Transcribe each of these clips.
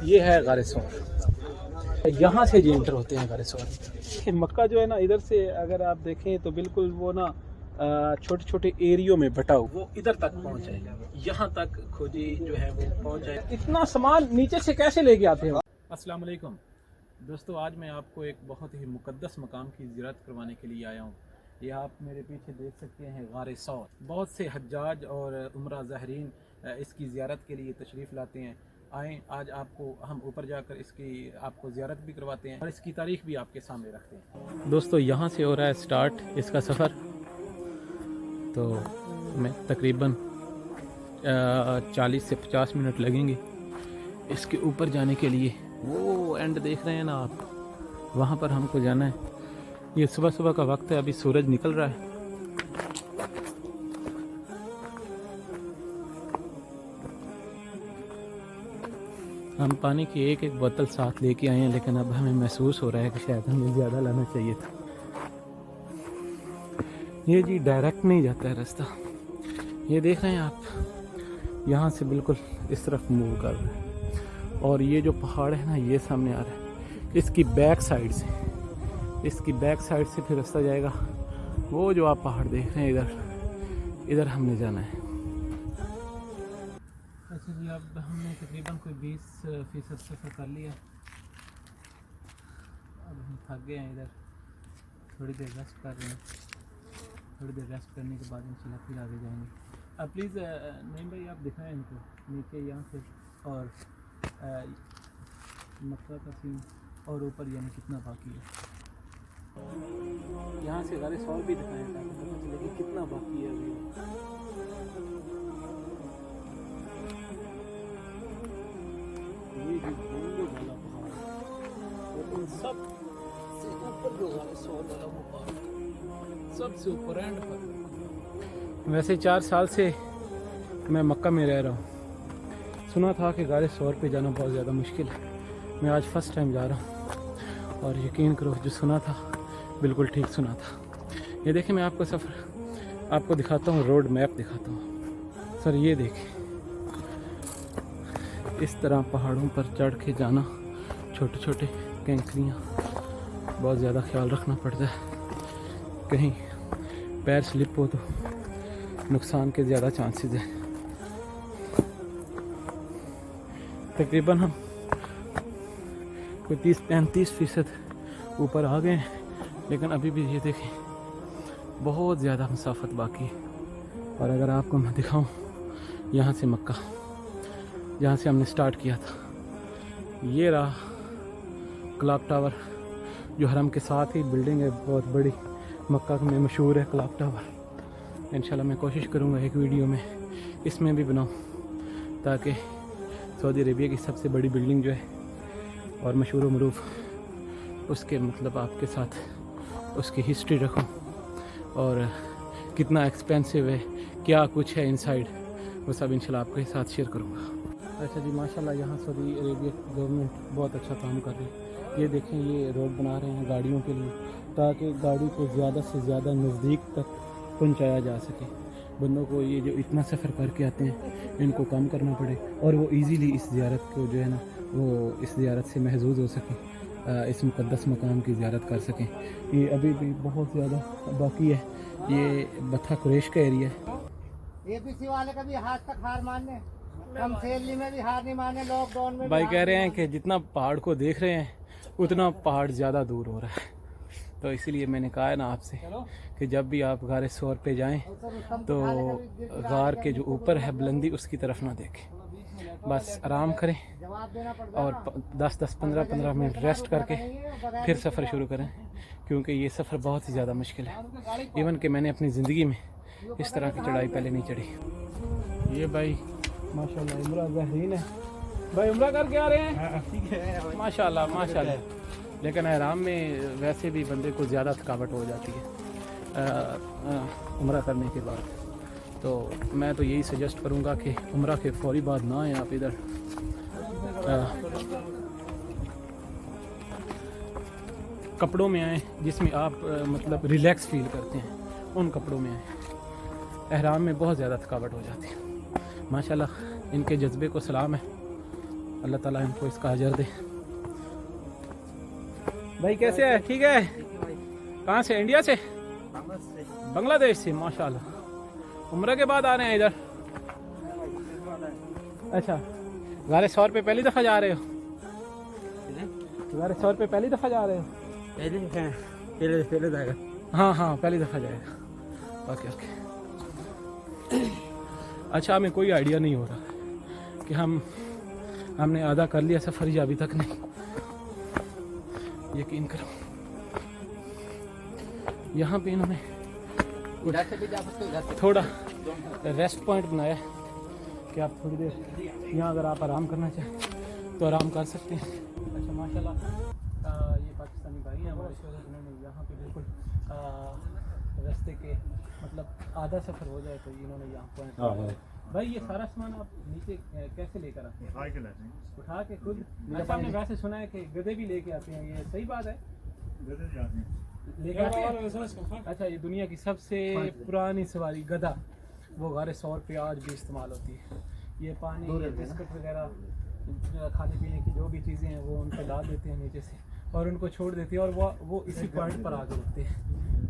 یہ ہے غار ثور، یہاں سے جو انٹر ہوتے ہیں غار ثور۔ مکہ جو ہے نا ادھر سے اگر آپ دیکھیں تو بالکل وہ نا چھوٹے چھوٹے ایریوں میں بٹا ہوا، وہ ادھر تک پہنچ جائے، یہاں تک کھوجی جو ہے وہ پہنچ جائے۔ اتنا سامان نیچے سے کیسے لے کے آتے ہیں؟ السلام علیکم دوستو، آج میں آپ کو ایک بہت ہی مقدس مقام کی زیارت کروانے کے لیے آیا ہوں۔ یہ آپ میرے پیچھے دیکھ سکتے ہیں غار ثور۔ بہت سے حجاج اور عمرہ زائرین اس کی زیارت کے لیے تشریف لاتے ہیں۔ آئیں آج آپ کو ہم اوپر جا کر اس کی آپ کو زیارت بھی کرواتے ہیں اور اس کی تاریخ بھی آپ کے سامنے رکھتے ہیں۔ دوستو یہاں سے ہو رہا ہے سٹارٹ اس کا سفر، تو ہمیں تقریباً 40 سے 50 منٹ لگیں گے اس کے اوپر جانے کے لیے۔ وہ اینڈ دیکھ رہے ہیں نا آپ، وہاں پر ہم کو جانا ہے۔ یہ صبح صبح کا وقت ہے، ابھی سورج نکل رہا ہے۔ ہم پانی کی ایک ایک بوتل ساتھ لے کے آئے ہیں، لیکن اب ہمیں محسوس ہو رہا ہے کہ شاید ہمیں زیادہ لانا چاہیے تھا۔ یہ جی ڈائریکٹ نہیں جاتا ہے راستہ، یہ دیکھ رہے ہیں آپ، یہاں سے بالکل اس طرف موو کر رہے ہیں، اور یہ جو پہاڑ ہے نا یہ سامنے آ رہا ہے، اس کی بیک سائڈ سے، اس کی بیک سائڈ سے پھر راستہ جائے گا۔ وہ جو آپ پہاڑ دیکھ رہے ہیں ادھر ہم نے جانا ہے۔ اچھا جی، اب ہم نے تقریباً کوئی 20% سفر کر لیا، اب ہم تھک گئے ہیں، ادھر تھوڑی دیر ریسٹ کر رہے ہیں، تھوڑی دیر ریسٹ کرنے کے بعد انشاءاللہ پھر آگے جائیں گے۔ اب پلیز نعیم بھائی آپ دکھائیں ان کو نیچے یہاں سے، اور مکہ کا سین، اور اوپر یعنی کتنا باقی ہے۔ یہاں سے غار ثور بھی دکھائیں تاکہ پتہ چلے کہ کتنا باقی ہے ابھی۔ یہ جو بولنے والا پہاڑ ہے، اور ان سب سے اوپر جو غار ثور والا وہ پہاڑ سب سے اوپر اینڈ پر۔ ویسے 4 سال سے میں مکہ میں رہ رہا ہوں، سنا تھا کہ غار ثور پہ جانا بہت زیادہ مشکل ہے۔ میں آج فرسٹ ٹائم جا رہا ہوں، اور یقین کرو جو سنا تھا بالکل ٹھیک سنا تھا۔ یہ دیکھیں، میں آپ کو سفر آپ کو دکھاتا ہوں، روڈ میپ دکھاتا ہوں سر۔ یہ دیکھیں، اس طرح پہاڑوں پر چڑھ کے جانا، چھوٹے چھوٹے کنکریاں، بہت زیادہ خیال رکھنا پڑتا ہے، کہیں پیر سلپ ہو تو نقصان کے زیادہ چانسز ہیں۔ تقریباً ہم کوئی 30-35% اوپر آ گئے ہیں، لیکن ابھی بھی یہ دیکھیں بہت زیادہ مسافت باقی ہے۔ اور اگر آپ کو میں دکھاؤں یہاں سے مکہ، جہاں سے ہم نے سٹارٹ کیا تھا، یہ رہا کلاک ٹاور، جو حرم کے ساتھ ہی بلڈنگ ہے، بہت بڑی، مکہ میں مشہور ہے کلاک ٹاور۔ انشاءاللہ میں کوشش کروں گا ایک ویڈیو میں اس میں بھی بناؤں، تاکہ سعودی عربیہ کی سب سے بڑی بلڈنگ جو ہے اور مشہور و معروف، اس کے مطلب آپ کے ساتھ اس کی ہسٹری رکھوں، اور کتنا ایکسپینسو ہے، کیا کچھ ہے انسائیڈ، وہ سب انشاءاللہ آپ کے ساتھ شیئر کروں گا۔ اچھا جی، ماشاءاللہ یہاں سعودی عربیہ گورنمنٹ بہت اچھا کام کر رہی ہے۔ یہ دیکھیں، یہ روڈ بنا رہے ہیں گاڑیوں کے لیے، تاکہ گاڑی کو زیادہ سے زیادہ نزدیک تک پہنچایا جا سکے۔ بندوں کو یہ جو اتنا سفر کر کے آتے ہیں ان کو کم کرنا پڑے، اور وہ ایزیلی اس زیارت کو جو ہے نا وہ اس زیارت سے محظوظ ہو سکیں، اس مقدس مقام کی زیارت کر سکیں۔ یہ ابھی بھی بہت زیادہ باقی ہے، یہ بتھا قریش کا ایریا ہے۔ ABC والے کا بھی ہاتھ تک ہار ماننے، ہم سیلی میں بھی ہار نہیں مانے، لاک ڈاؤن میں بھی بھائی کہہ رہے ہیں کہ جتنا پہاڑ کو دیکھ رہے ہیں اتنا پہاڑ زیادہ دور ہو رہا ہے، تو اسی لیے میں نے کہا ہے نا آپ سے کہ جب بھی آپ غار ثور پہ جائیں تو غار کے جو اوپر ہے بلندی، اس کی طرف نہ دیکھیں، بس آرام کریں اور 10-15 منٹ ریسٹ کر کے پھر سفر شروع کریں، کیونکہ یہ سفر بہت ہی زیادہ مشکل ہے۔ ایون کہ میں نے اپنی زندگی میں اس طرح کی چڑھائی پہلے نہیں چڑھی۔ یہ بھائی ماشاءاللہ عمرہ زائرین ہے، بھائی عمرہ کر کے آ رہے ہیں، ماشاءاللہ ماشاءاللہ۔ لیکن احرام میں ویسے بھی بندے کو زیادہ تھکاوٹ ہو جاتی ہے عمرہ کرنے کے بعد، تو میں تو یہی سجیسٹ کروں گا کہ عمرہ کے فوری بعد نہ آئیں آپ ادھر، کپڑوں میں آئیں جس میں آپ مطلب ریلیکس فیل کرتے ہیں، ان کپڑوں میں آئیں۔ احرام میں بہت زیادہ تھکاوٹ ہو جاتی ہے۔ ماشاءاللہ ان کے جذبے کو سلام ہے، अल्लाह ताला इनको इसका अजर दे। भाई कैसे है? ठीक है। कहाँ से? इंडिया से? बांग्लादेश से। माशाल्लाह। उम्र के बाद आ रहे हैं इधर? अच्छा, गारे 100 रुपये पहली दफ़ा जा रहे हो? गारे 100 रुपये पहली दफ़ा जा रहे हो? पहले जाएगा। हाँ हाँ, पहली दफ़ा जाएगा। Okay okay. अच्छा, हमें कोई आइडिया नहीं हो रहा कि हमने आधा कर लिया सफ़र या अभी तक नहीं। यकीन करो, यहाँ पे इन्होंने थोड़ा रेस्ट पॉइंट बनाया है कि आप थोड़ी देर यहाँ अगर आप आराम करना चाहें तो आराम कर सकते हैं। अच्छा माशाल्लाह, ये पाकिस्तानी भाई हैं हमारे, इन्होंने यहाँ पे बिल्कुल रास्ते के मतलब आधा सफ़र हो जाए तो इन्होंने यहाँ पॉइंट। भाई ये सारा सामान आप नीचे कैसे लेकर आते हैं? उठा के खुद? अच्छा, हमने वैसे सुना है कि गधे भी लेके आते हैं, ये सही बात है? लेके आते हैं? अच्छा, ये दुनिया की सबसे पुरानी सवारी गधा, वो गारे 100 पे आज भी इस्तेमाल होती है। ये पानी, बिस्कुट वगैरह, खाने पीने की जो भी चीज़ें हैं वो उनको डाल देते हैं नीचे से और उनको छोड़ देते हैं और वो इसी पॉइंट पर आके रुकते हैं।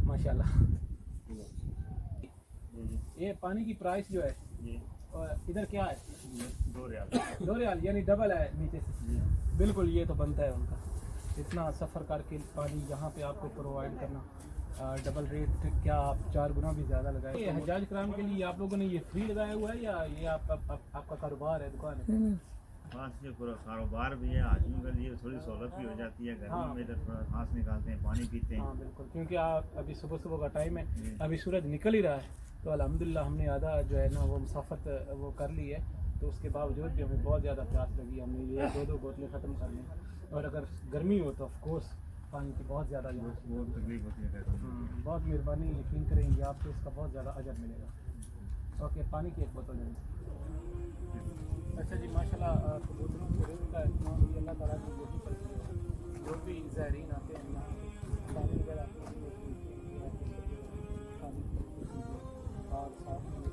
माशाल्लाह। ये पानी की प्राइस जो है और इधर क्या है? 2 रियाल। 2 रियाल यानी डबल है नीचे से। बिल्कुल, ये तो बनता है उनका, इतना सफ़र करके पानी यहाँ पे आपको प्रोवाइड करना, डबल रेट क्या आप 4 गुना भी ज़्यादा लगाए। ये हजाज कराम के लिए आप लोगों ने ये फ्री लगाया हुआ है या ये आपका कारोबार है, दुकान है? कारोबार भी है, आदमी के लिए थोड़ी सहूलत भी हो जाती है। गर्मी में इधर थोड़ा सांस निकालते हैं, पानी पीते हैं। हाँ बिल्कुल, क्योंकि आप अभी सुबह सुबह का टाइम है, अभी सूरज निकल ही रहा है, तो अल्हम्दुलिल्लाह हमने आधा जो है ना वो मुसाफत वो कर ली है। तो उसके बावजूद भी हमें बहुत ज़्यादा प्यास लगी, हमने ये 2 बोतलें ख़त्म कर ली। और अगर गर्मी हो तो ऑफ कोर्स पानी की बहुत ज़्यादा बहुत तकलीफ होती है। बहुत मेहरबानी, यकीन करेंगे आपको इसका बहुत ज़्यादा अजर मिलेगा। ओके, पानी की एक बोतल देंगे। अच्छा जी माशाल्लाह, बोतलों के रेट का इस्तेमाल भी अल्लाह ताला की यही करती है। जो भी ज़ायरीन आते हैं यहाँ पानी वगैरह और साथ में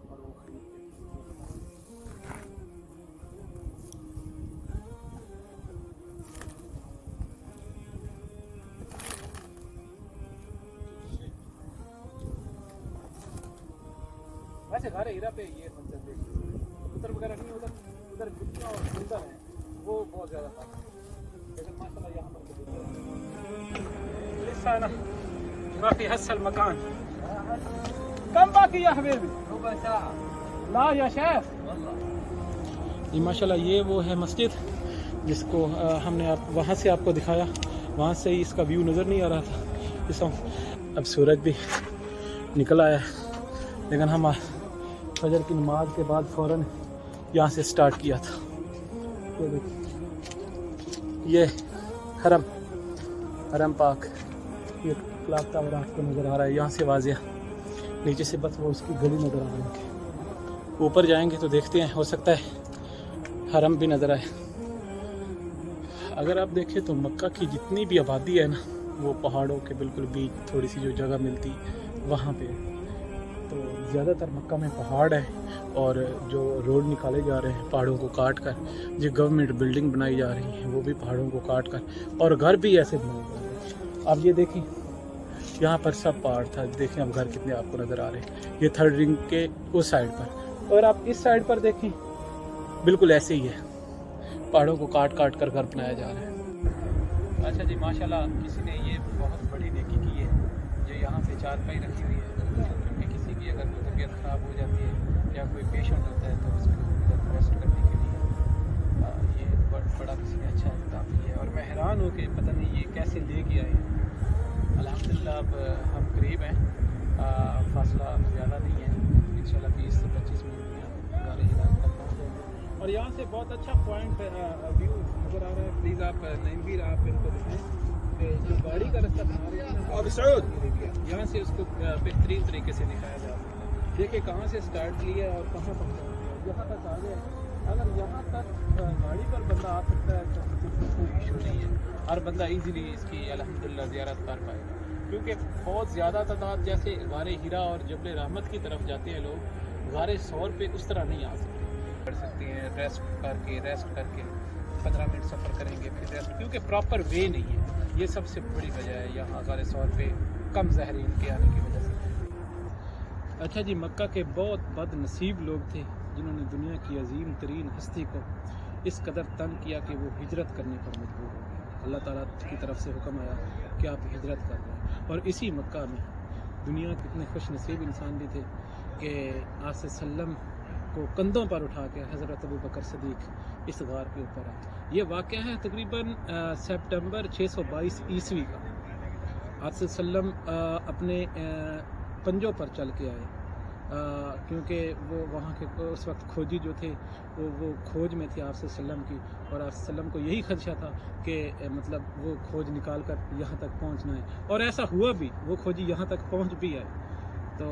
और वो खरीदते हैं। वैसे गारे हीरा पे ये मंजर देखिए, कबूतर वगैरह नहीं, उधर कुत्ता और बंदर है वो बहुत ज़्यादा था, लेकिन माशाल्लाह यहाँ पर कबूतर लिस्सा ना काफ़ी हसल मकान। कम बाकी या हमें भी ला या शेफ। ये माशाल्लाह ये वो है मस्जिद जिसको हमने आप वहाँ से आपको दिखाया, वहाँ से ही इसका व्यू नज़र नहीं आ रहा था इस वक्त। अब सूरज भी निकल आया है, लेकिन हम फजर की नमाज के बाद फ़ौरन यहाँ से स्टार्ट किया था। तो ये हरम पाक, ये क्लॉक टावर आपको नज़र आ रहा है यहाँ से वाज़िया, नीचे से बस वो उसकी गली नज़र आ रही है। ऊपर जाएंगे तो देखते हैं, हो सकता है हरम भी नज़र आए। अगर आप देखें तो मक्का की जितनी भी आबादी है ना, वो पहाड़ों के बिल्कुल बीच थोड़ी सी जो जगह मिलती वहाँ पे है। तो ज़्यादातर मक्का में पहाड़ है और जो रोड निकाले जा रहे हैं पहाड़ों को काट कर, जो गवर्नमेंट बिल्डिंग बनाई जा रही है वो भी पहाड़ों को काट कर, और घर भी ऐसे बनाए जा रहे हैं। अब ये देखें यहाँ पर सब पहाड़ था, देखें अब घर कितने आपको नज़र आ रहे हैं। ये 3rd रिंग के उस साइड पर, और आप इस साइड पर देखें बिल्कुल ऐसे ही है, पहाड़ों को काट काट कर घर बनाया जा रहा है। अच्छा जी माशाल्लाह, किसी ने ये बहुत बड़ी नेकी की है जो यहाँ पे चारपाई रखी हुई है, क्योंकि किसी की अगर कोई तबीयत ख़राब हो जाती है या कोई पेशेंट होता है तो उसको रेस्ट करने के लिए ये बड़ा किसी ने अच्छा इंतजाम किया है। और मैं हैरान हूँ कि पता नहीं ये कैसे लेके आए हैं। अल्हम्दुलिल्लाह अब हम करीब हैं, फासला ज़्यादा नहीं है, इंशाल्लाह 20 से 25 मिनट में गाड़ी तक पहुँच जाएंगे। और यहाँ से बहुत अच्छा पॉइंट व्यू नज़र आ रहा है। प्लीज़ आप नईमवीर आप इनको दिखाएँ कि जो गाड़ी का रास्ता बना रहे हैं यहाँ से उसको बेहतरीन तरीके से दिखाया जा रहा है। देखिए कहाँ से स्टार्ट लिया और कहाँ तक यहाँ तक आ गया। अगर यहाँ तक गाड़ी पर बंदा आ सकता है तो कोई इशू नहीं है, हर बंदा इजीली इसकी अल्हम्दुलिल्लाह ज़ियारत कर पाएगा। क्योंकि बहुत ज़्यादा तादाद जैसे गारे हीरा और जबल रहमत की तरफ जाते हैं लोग, गारे 100 पे उस तरह नहीं आ सकते। कर सकते हैं, रेस्ट करके 15 मिनट सफ़र करेंगे फिर रेस्ट, क्योंकि प्रॉपर वे नहीं है। ये सबसे बड़ी वजह है यहाँ गारे सौर पे कम ज़हरीन के आने की वजह से। अच्छा जी, मक्का के बहुत बदनसीब लोग थे जिन्होंने दुनिया की अजीम तरीन हस्ती को इस कदर तंग किया कि वो हिजरत करने पर मजबूर हो गए। अल्लाह ताला की तरफ से हुक्म आया कि आप हिजरत कर रहे हैं, और इसी मक्का में दुनिया के इतने खुश नसीब इंसान भी थे कि आस सल्लम को कंधों पर उठा के हज़रत अबू बकर सदीक इस गार के ऊपर आए। ये वाक़या है तकरीबन सितंबर 622 ईस्वी का। आस सल्लम अपने पंजों पर चल के आए, क्योंकि वो वहाँ के उस वक्त खोजी जो थे वो खोज में थे आप सल्लम की, और आप सल्लम को यही खदशा था कि मतलब वो खोज निकाल कर यहाँ तक पहुँचना है, और ऐसा हुआ भी, वो खोजी यहाँ तक पहुँच भी आए। तो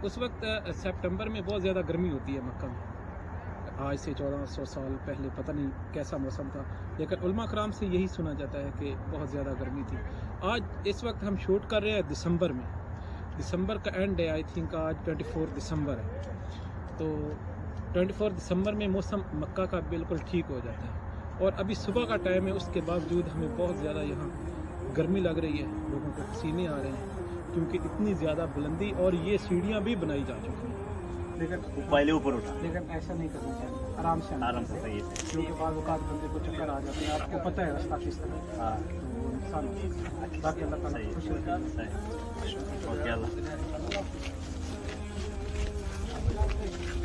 उस वक्त सितंबर में बहुत ज़्यादा गर्मी होती है मक्का में। आज से 1400 साल पहले पता नहीं कैसा मौसम था, लेकिन उलमा कराम से यही सुना जाता है कि बहुत ज़्यादा गर्मी थी। आज इस वक्त हम शूट कर रहे हैं दिसंबर में, दिसंबर का एंड है, आई थिंक आज 24 दिसंबर है। तो 24 दिसंबर में मौसम मक्का का बिल्कुल ठीक हो जाता है, और अभी सुबह का टाइम है, उसके बावजूद हमें बहुत ज़्यादा यहाँ गर्मी लग रही है, लोगों को पसीने आ रहे हैं, क्योंकि इतनी ज़्यादा बुलंदी, और ये सीढ़ियाँ भी बनाई जा चुकी हैं। लेकिन पहले ऊपर उठा, लेकिन ऐसा नहीं करना चाहिए, आराम से सही है, क्योंकि बाद वक़ात बंदे को चक्कर आ जाते हैं। आपको पता है रास्ता किस तरह हाँ तो इंसान बाकी अल्लाह ताला खुश रखे।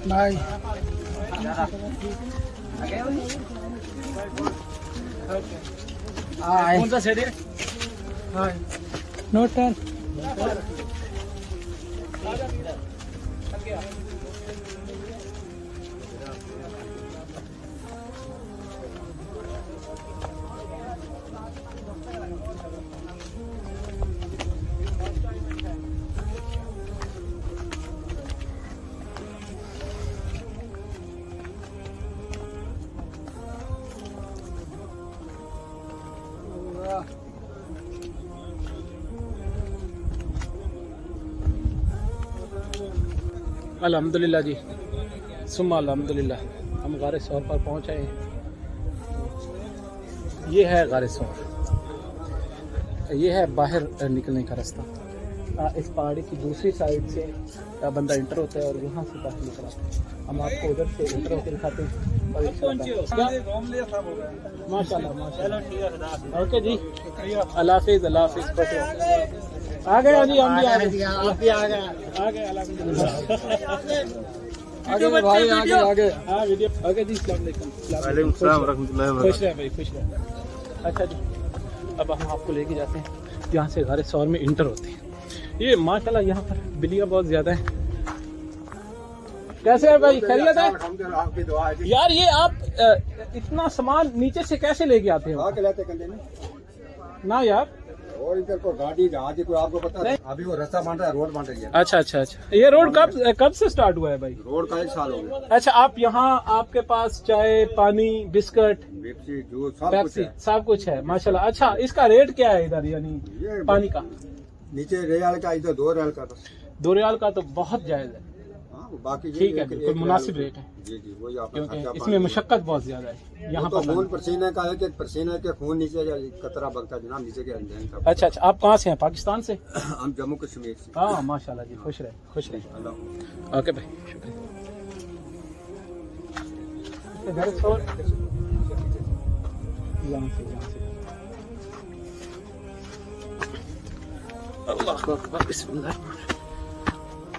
भाई कौन सा सेट है? हाँ नोट 10 अल्हम्दुलिल्लाह जी, सुम्मा अल्हम्दुलिल्लाह, हम गारे सौर पर पहुँच आए हैं। ये है गारे सौर, ये है बाहर निकलने का रास्ता। इस पहाड़ी की दूसरी साइड से बंदा इंटर होता है और यहाँ से बाहर निकला। हम आपको उधर से इंटर होकर दिखाते हैं। और माशाल्लाह माशाल्लाह, ओके जी, अल्लाह हाफिज़, अल्लाह हाफिज़। आ गए जी, हम भी आ गए, आप भी आ गए, अल्हम्दुलिल्लाह। आगे भाई, आगे हाँ वीडियो आगे जी। अस्सलाम वालेकुम। वालेकुम सलाम रहमतुल्लाहि व खुश रहे भाई, खुश रहे। अच्छा जी, अब हम आपको लेके जाते हैं यहाँ से गारे सौर में इंटर होते हैं। ये माशाल्लाह यहाँ पर बिल्लियाँ बहुत ज़्यादा हैं। कैसे है भाई, खैरियत है? यार ये आप इतना सामान नीचे से कैसे लेके आते हो? ना यार, और इधर को गाड़ी जहाज कोई आपको पता है? अभी वो रास्ता बन रहा है, रोड बन रही है। अच्छा अच्छा अच्छा, ये रोड कब से स्टार्ट हुआ है भाई? रोड का 1 साल हो गया। अच्छा, आप यहाँ आपके पास चाय, पानी, बिस्किट, पेप्सी, जूस सब कुछ पेप्सी है। सब कुछ है माशाल्लाह। अच्छा, इसका रेट क्या है इधर, यानी ये पानी का? नीचे रियाल का, इधर 2 रियाल का बस। 2 रियाल का तो बहुत जायज़ है, हाँ, बाकी ठीक है, बिल्कुल मुनासिब रेट है, जी जी, वही आपका क्योंकि खर्चा इसमें मशक्कत बहुत ज़्यादा है यहाँ तो पर। खून पसीने का है कि पसीने के खून नीचे कतरा बगता जनाब नीचे के अंदर। अच्छा अच्छा, आप कहाँ से हैं? पाकिस्तान से? हम जम्मू कश्मीर से। हाँ माशाल्लाह जी, खुश रहे, खुश रहे। अल्लाह ओके भाई, शुक्रिया। अल्लाह अकबर, बिस्मिल्लाह।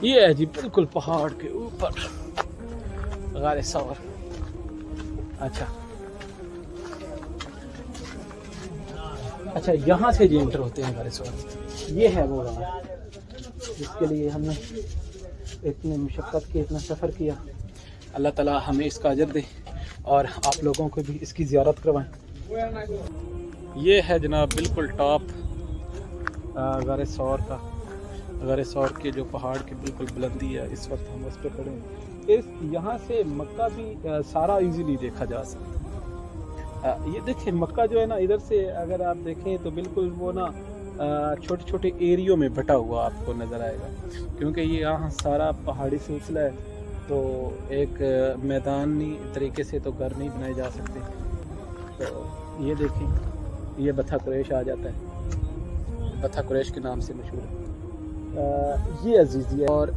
ये है जी बिल्कुल पहाड़ के ऊपर गारे सौर। अच्छा अच्छा, यहाँ से जी एंटर होते हैं गारे सौर। ये है वो गाँव जिसके लिए हमने इतनी मुशक्क़त की, इतना सफ़र किया। अल्लाह ताला हमें इसका अजर दे और आप लोगों को भी इसकी ज़ियारत करवाएं। ये है जनाब बिल्कुल टॉप गारे सौर का, गारे सौर के जो पहाड़ की बिल्कुल बुलंदी है, इस वक्त हम उस पर खड़े हैं। इस यहाँ से मक्का भी सारा इजीली देखा जा सकता है। ये देखिए मक्का जो है ना, इधर से अगर आप देखें तो बिल्कुल वो ना छोटे छोटे एरियो में बटा हुआ आपको नज़र आएगा, क्योंकि ये यहाँ सारा पहाड़ी सिलसिला है। تو ایک میدانی طریقے سے تو گھر نہیں بنائے جا سکتے. تو یہ دیکھیں, یہ بتھا قریش آ جاتا ہے, بتھا قریش کے نام سے مشہور ہے. یہ عزیزی ہے, اور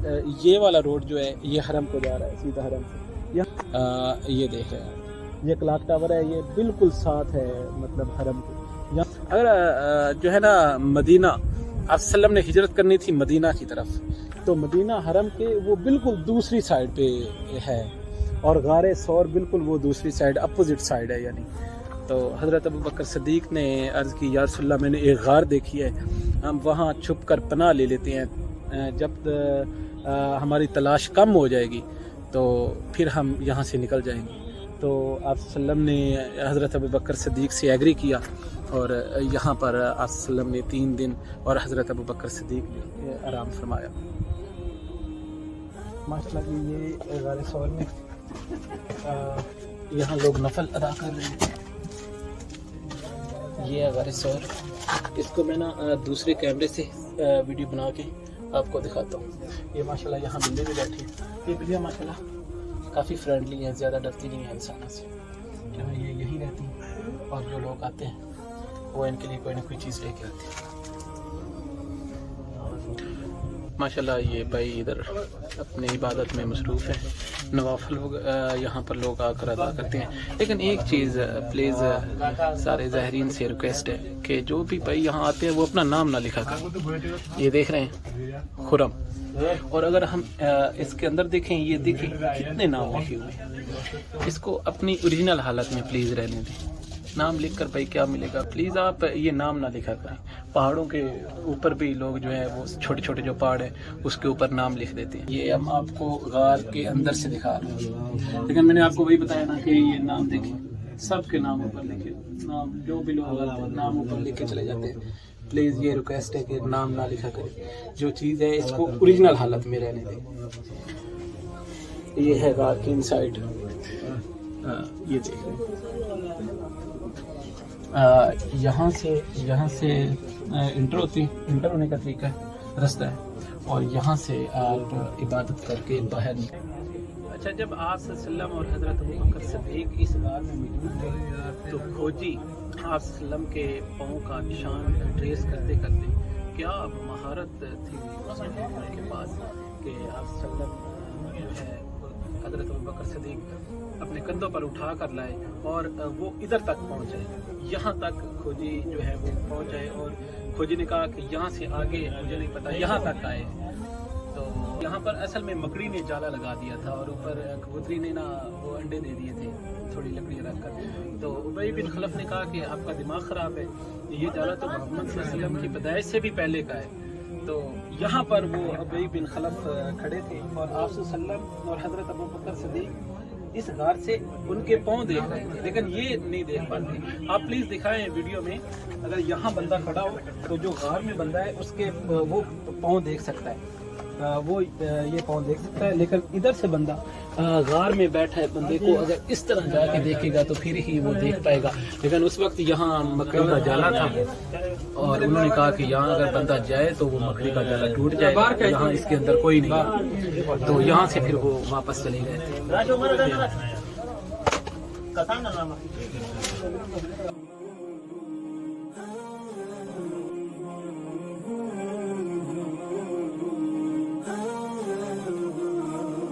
یہ والا روڈ جو ہے یہ حرم کو جا رہا ہے, سیدھا حرم سے. یہ دیکھ رہے ہیں, یہ کلاک ٹاور ہے, یہ بالکل ساتھ ہے مطلب حرم کے. اگر جو ہے نا مدینہ آپ وسلم نے ہجرت کرنی تھی مدینہ کی طرف, تو مدینہ حرم کے وہ بالکل دوسری سائڈ پہ ہے, اور غار ثور بالکل وہ دوسری سائڈ اپوزٹ سائڈ ہے یعنی. تو حضرت ابوبکر صدیق نے عرض کی یا رسول اللہ میں نے ایک غار دیکھی ہے, ہم وہاں چھپ کر پناہ لے لیتے ہیں, جب ہماری تلاش کم ہو جائے گی تو پھر ہم یہاں سے نکل جائیں گے. تو آپ وسلم نے حضرت ابوبکر صدیق سے ایگری کیا, اور یہاں پر آپ وسلم نے 3 دن اور حضرت ابوبکر صدیق نے آرام فرمایا. ماشاءاللہ یہ غار ثور میں یہاں لوگ نفل ادا کر رہے ہیں. یہ غار ثور, اس کو میں نا دوسرے کیمرے سے ویڈیو بنا کے آپ کو دکھاتا ہوں. یہ ماشاءاللہ یہاں بندے بھی بیٹھے ہیں. یہ بلیاں ماشاءاللہ کافی فرینڈلی ہیں, زیادہ ڈرتی نہیں ہیں انسانوں سے, کیونکہ یہ یہی رہتی ہیں, اور جو لوگ آتے ہیں وہ ان کے لیے کوئی نہ کوئی چیز لے کے آتے ہیں. ماشاءاللہ یہ بھائی ادھر اپنی عبادت میں مصروف ہیں, نوافل یہاں پر لوگ آ کر ادا کرتے ہیں. لیکن ایک چیز پلیز سارے زائرین سے ریکویسٹ ہے کہ جو بھی بھائی یہاں آتے ہیں وہ اپنا نام نہ لکھا کریں. یہ دیکھ رہے ہیں خرم, اور اگر ہم اس کے اندر دیکھیں, یہ دیکھیں کتنے نام لکھے ہوئے ہیں. اس کو اپنی اوریجنل حالت میں پلیز رہنے دیں. نام لکھ کر بھائی کیا ملے گا, پلیز آپ یہ نام نہ لکھا کریں. پہاڑوں کے اوپر بھی لوگ جو ہے وہ چھوٹے چھوٹے جو پہاڑ ہیں اس کے اوپر نام لکھ دیتے ہیں. یہ ہم آپ کو غار کے اندر سے دکھا رہے ہیں, لیکن میں نے آپ کو وہی بتایا نا کہ یہ نام دیکھیں, سب کے نام اوپر لکھے, نام جو بھی لوگ آتے ہیں نام اوپر لکھ کے چلے جاتے ہیں. پلیز یہ ریکویسٹ ہے کہ نام نہ لکھا کریں. جو چیز ہے اس کو اوریجنل حالت میں رہنے دیں. یہ ہے غار کی انسائڈ, یہ دیکھ رہے ہیں. یہاں سے انٹر ہونے کا طریقہ ہے, رستہ ہے, اور یہاں سے آپ عبادت کر کے باہر نکلیں. اچھا, جب آپ صلی اللہ علیہ وسلم اور حضرت ابوبکر صدیق اس غار میں موجود تھے تو کھوجی آپ صلی اللہ علیہ وسلم کے پاؤں کا نشان ٹریس کرتے کرتے کیا مہارت تھی ان کے پاس کہ آپ صلی اللہ علیہ وسلم جو ہے حضرت ابوبکر صدیق اپنے کندھوں پر اٹھا کر لائے اور وہ ادھر تک پہنچے, یہاں تک کھوجی جو ہے وہ پہنچے. اور کھوجی نے کہا کہ یہاں سے آگے مجھے نہیں پتا, یہاں تک آئے. تو یہاں پر اصل میں مکڑی نے جالا لگا دیا تھا, اور اوپر کبوتری نے نا وہ انڈے دے دیے تھے تھوڑی لکڑی رکھ کر. تو ابی بن خلف نے کہا کہ آپ کا دماغ خراب ہے, یہ جالا تو محمد صلی اللہ علیہ وسلم کی پیدائش سے بھی پہلے کا ہے. تو یہاں پر وہ ابی بن خلف کھڑے تھے, اور آپ صلی اللہ علیہ وسلم اور حضرت ابوبکر صدیق اس غار سے ان کے پاؤں دیکھ رہے تھے, لیکن یہ نہیں دیکھ پاتے. آپ پلیز دکھائیں ویڈیو میں, اگر یہاں بندہ کھڑا ہو تو جو غار میں بندہ ہے اس کے وہ پاؤں دیکھ سکتا ہے, وہ یہ پاؤں دیکھ سکتا ہے. لیکن ادھر سے بندہ غار میں بیٹھا ہے, بندے کو اگر اس طرح جا کے دیکھے گا تو پھر ہی وہ دیکھ پائے گا. لیکن اس وقت یہاں مکڑی کا جالا تھا, اور انہوں نے کہا کہ یہاں اگر بندہ جائے تو وہ مکڑی کا جالا ٹوٹ جائے گا, یہاں اس کے اندر کوئی نہیں. تو یہاں سے پھر وہ واپس چلے گئے تھے.